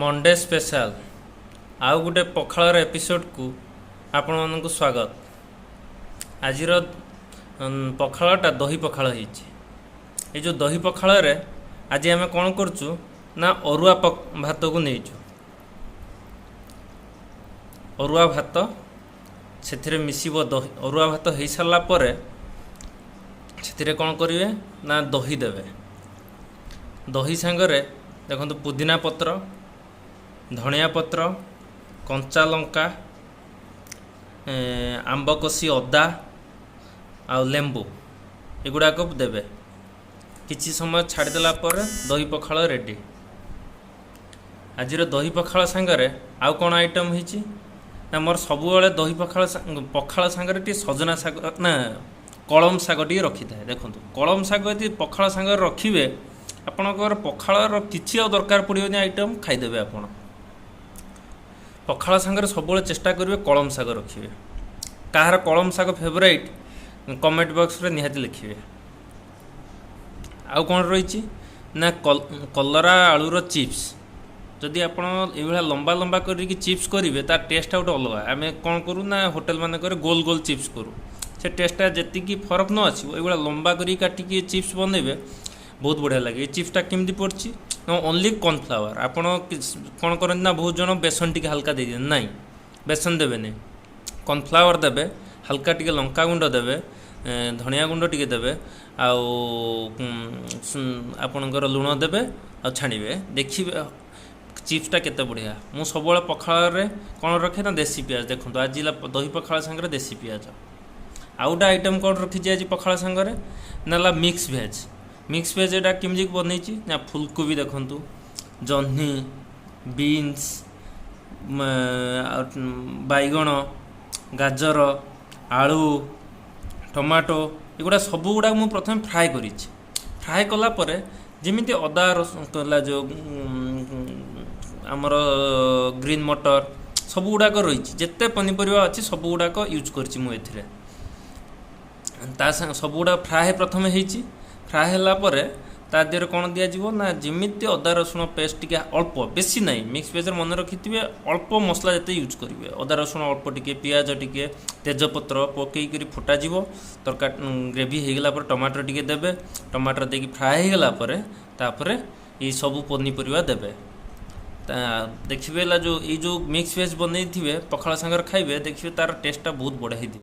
Monday special आउ गोटे पखाळर episode को आपण मानक स्वागत। आज पखाळटा दही पखाळ होइछि। ये जो दही पखाळ रे आज आम कौन करचु ना अरुआ भात को नहींचु। अरुआ भात से मिसिब दही। अरुआ भात हो सारा पर से कौन करेंगे ना दही देवे। दही सांगरे देखो पुदीना पत्र, धनिया पत्र, कंचा लंका, आंब कषि, अदा आ लेंबू एगुड़ाक देवे। किछि समय छाड़देला पर दही पखाळ रेडी। आज दही पखाळ सांगरे आउ कौन आइटम होइछि ना मोर सबुबले दही पखाळ सांगरे टी सजना शाग ना कलम शाग टी रखी थाए। देखो कलम शाग यदि पखाळ सांगरे रखिबे आपणकर पखाळर किछि दरकार पड़िबनी आइटम खाइदेबे। आपण पखाळ सांगरे सबुबले चेष्टा करिवे कलम शाग रखिबे। काहार कलम शाग फेवरेट कमेंट बॉक्स रे निहाती लिखिबे। आउ कौन रही ना कलरा आलूर चिप्स। जदि आप लंबा लंबा करके चिप्स करेंगे तार टेस्ट गोटे अलग। आम कौन करूँ ना होटेल मानक गोल गोल चिप्स करूँ। से टेस्टा जी फरक न आसो ये लंबा कर काटिकी चिप्स बनइबे बहुत बढ़िया लगे। चिप्सटा केमती पड़ी ओनली कॉर्नफ्लावर। आप कौन करते ना बहुत जन बेसन टी हल्का दे ना बेसन देवे नहीं कॉर्नफ्लावर देवे। हल्का टी लंका गुंड देवे, धनिया गुंड टी देवे, आपणकर लुण देवे आ छाणीबे। देखिए चिप्सटा केते बढ़िया। मु सब पखाळ कौन रखे ना देसी पियाज। देखो आज दही पखाळ सांगरे देसी पियाज। आउ गोटे आइटम कौन रखी आज पखाळ सांगरे ना मिक्स भेज। मिक्स भेज एटा केमजी बनई ना फुलकोबी देखु, जह्नी, बीन्स, बैगण, गाजर, आलू, टमाटो एगुड़ा सब गुड़ा मुझे प्रथम फ्राए करी। फ्राए कलापर जमी अदा रसुण जो आमर ग्रीन मटर सब गुड़ाक रही जिते पनीपरिया अच्छी सब गुड़ाक यूज कर सब गुड़ा फ्राए प्रथम होती। फ्राए होगापर ता देहर कौन दिज्व ना जमी अदा रसुण पेस्ट टी अल्प बेसी ना मिक्स वेज मन रखि अल्प मसला जिते यूज करेंगे। अदा रसुण अल्प टिके, पियाज टिके, तेजपत्र पकईकरी फुटाज तरकार ग्रेवी होगला टमाटर टिके देवे। टमाटर देकी फ्राए होगलापर तापर ये सब पनीपरिया देवे। देखिए जो ये जो मिक्स वेज बनई थे पखाळ सांगर खाइबे देखिए तार टेस्टा बहुत बढ़िया।